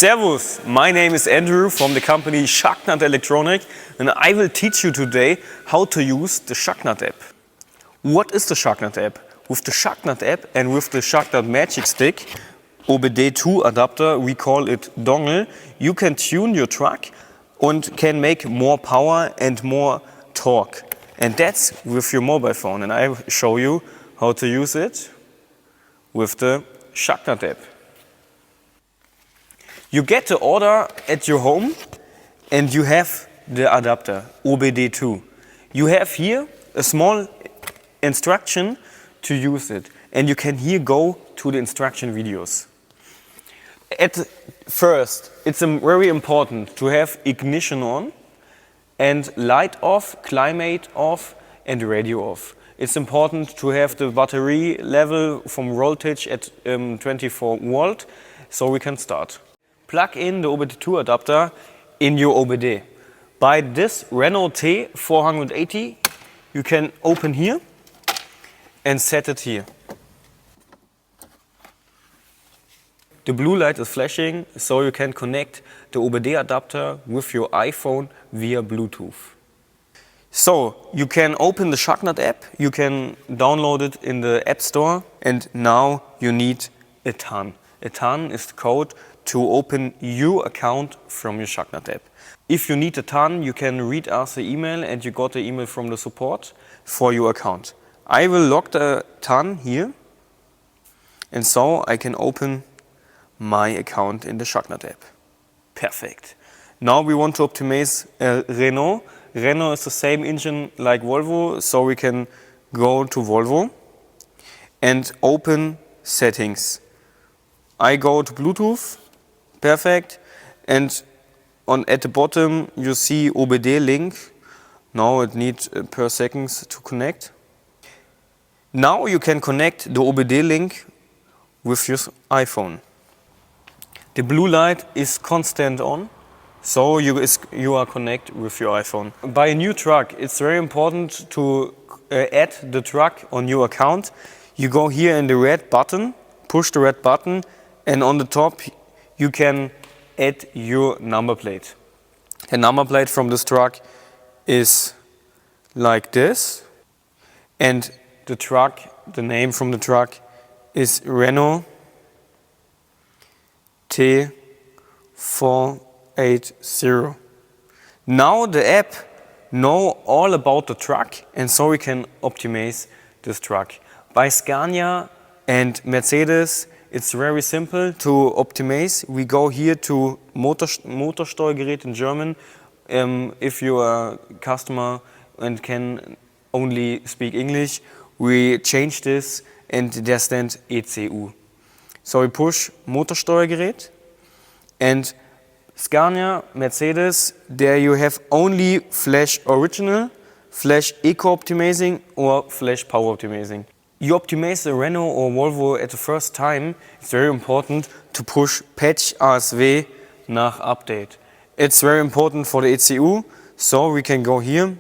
Servus, my name is Andrew from the company Schaknat Elektronik, and I will teach you today how to use the Schaknat App. What is the Schaknat App? With the Schaknat App and with the Schaknat Magic Stick, OBD2 Adapter, we call it dongle, you can tune your truck and can make more power and more torque. And that's with your mobile phone, and I will show you how to use it with the Schaknat App. You get the order at your home and you have the adapter, OBD2. You have here a small instruction to use it, and you can here go to the instruction videos. At first, it's very important to have ignition on and light off, climate off and radio off. It's important to have the battery level from voltage at 24 volt, so we can start. Plug in the OBD2 adapter in your OBD. By this Renault T480, you can open here and set it here. The blue light is flashing, so you can connect the OBD adapter with your iPhone via Bluetooth. So you can open the Schaknat app, you can download it in the App Store, and now you need a TAN. A TAN is the code to open your account from your Schaknat app. If you need a TAN, you can read us the email and you got the email from the support for your account. I will lock the TAN here, and so I can open my account in the Schaknat app. Perfect. Now we want to optimize Renault. Renault is the same engine like Volvo, so we can go to Volvo and open settings. I go to Bluetooth, perfect, and at the bottom you see OBD link. Now it needs per seconds to connect. Now you can connect the OBD link with your iPhone. The blue light is constant on, so you are connected with your iPhone. By a new truck, it's very important to add the truck on your account. You go here in the red button, push the red button, and on the top you can add your number plate. The number plate from this truck is like this, and the name from the truck is Renault T480. Now the app knows all about the truck, and so we can optimize this truck. By Scania and Mercedes, it's very simple to optimize. We go here to Motorsteuergerät in German. If you are a customer and can only speak English, we change this and there stands ECU. So we push Motorsteuergerät, and Scania, Mercedes, there you have only flash original, flash eco optimizing or flash power optimizing. You optimize the Renault or Volvo at the first time, it's very important to push patch ASW nach update. It's very important for the ECU, so we can go here,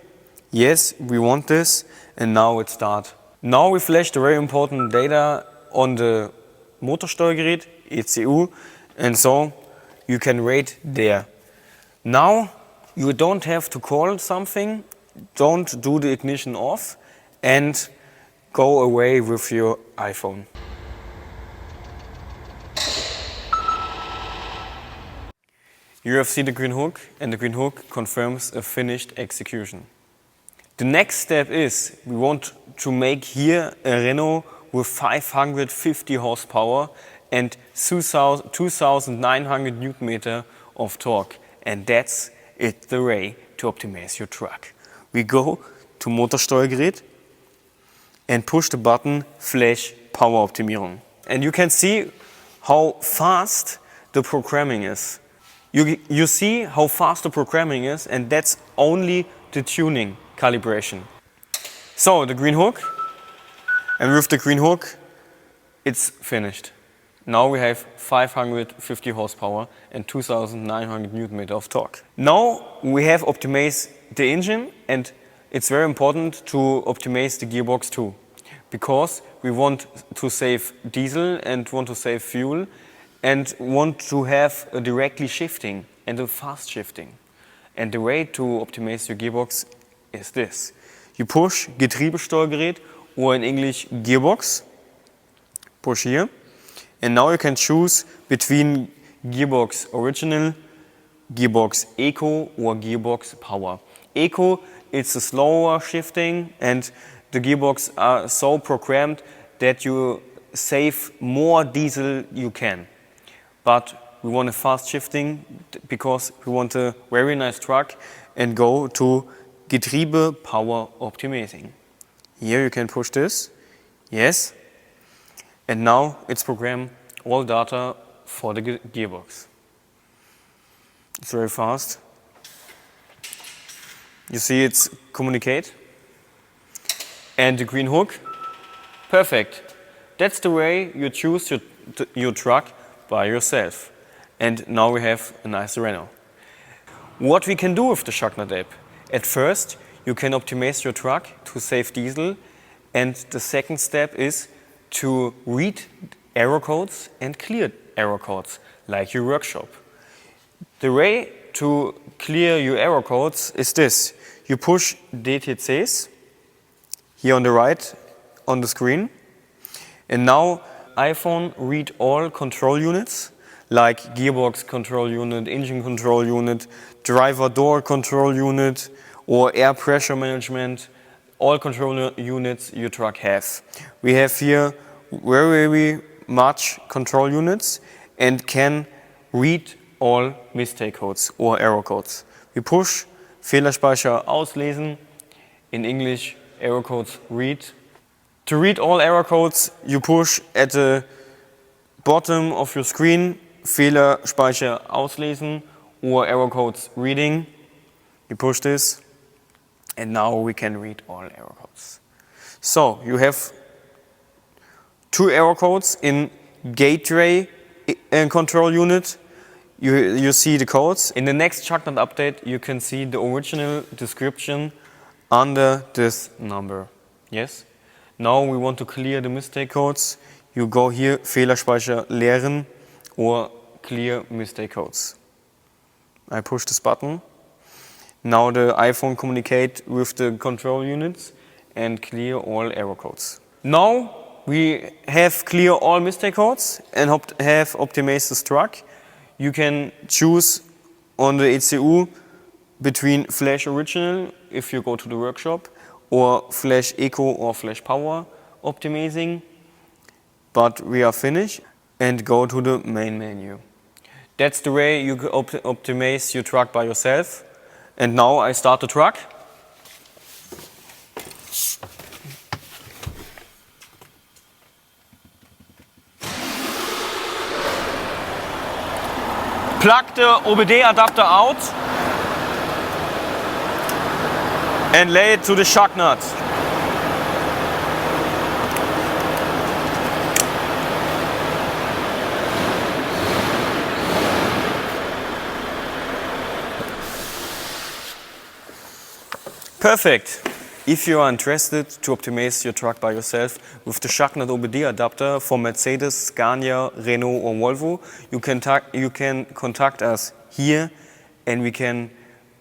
yes, we want this, and now it starts. Now we flash the very important data on the Motorsteuergerät, ECU, and so you can rate there. Now you don't have to call something, don't do the ignition off, and go away with your iPhone. You have seen the green hook, and the green hook confirms a finished execution. The next step is we want to make here a Renault with 550 horsepower and 2,900 Newton meter of torque. And that's it, the way to optimize your truck. We go to Motorsteuergerät and push the button Flash Power Optimierung. And you can see how fast the programming is. You see how fast the programming is, and that's only the tuning calibration. So the green hook, and with the green hook it's finished. Now we have 550 horsepower and 2,900 Newton meter of torque. Now we have optimized the engine, and it's very important to optimize the gearbox too, because we want to save diesel and want to save fuel, and want to have a directly shifting and a fast shifting. And the way to optimize your gearbox is this. You push Getriebesteuergerät, or in English Gearbox, push here, and now you can choose between Gearbox Original, Gearbox Eco or Gearbox Power. Eco, it's a slower shifting, and the gearbox are so programmed that you save more diesel you can. But we want a fast shifting because we want a very nice truck and go to Getriebe Power Optimizing. Here you can push this, yes, and now it's programmed all data for the gearbox. It's very fast. You see it's communicate. And the green hook, perfect. That's the way you choose your truck by yourself. And now we have a nice Renault. What we can do with the Schaknat app? At first, you can optimize your truck to save diesel. And the second step is to read error codes and clear error codes, like your workshop. The way to clear your error codes is this. You push DTCs here on the right on the screen. And now iPhone read all control units like gearbox control unit, engine control unit, driver door control unit, or air pressure management, all control units your truck has. We have here very much control units and can read all mistake codes or error codes. We push Fehlerspeicher auslesen, in English error codes read. To read all error codes, you push at the bottom of your screen Fehlerspeicher auslesen or error codes reading. You push this and now we can read all error codes. So you have 2 error codes in gateway control unit. You see the codes. In the next Schaknat update, you can see the original description under this number. Yes? Now we want to clear the mistake codes. You go here, Fehlerspeicher leeren or clear mistake codes. I push this button. Now the iPhone communicate with the control units and clear all error codes. Now we have clear all mistake codes and have optimized this truck. You can choose on the ECU between Flash Original if you go to the workshop, or Flash Eco or Flash Power optimizing. But we are finished and go to the main menu. That's the way you optimize your truck by yourself. And now I start the truck. Plug the OBD adapter out and lay it to the Schaknat. Perfect. If you are interested to optimize your truck by yourself with the Schaknat OBD adapter for Mercedes, Scania, Renault or Volvo, you can contact us here and we can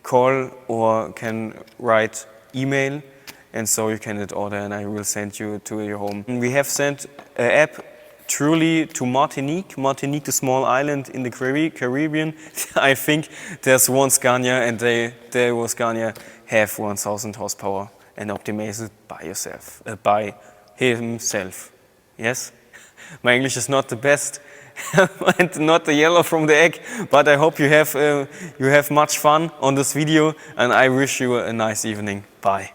call or can write email, and so you can order and I will send you to your home. And we have sent an app truly to Martinique. Martinique, the small island in the Caribbean. I think there's one Scania and there was Scania have 1000 horsepower and optimize it by yourself, by himself. Yes? My English is not the best and not the yellow from the egg, but I hope you have much fun on this video and I wish you a nice evening. Bye.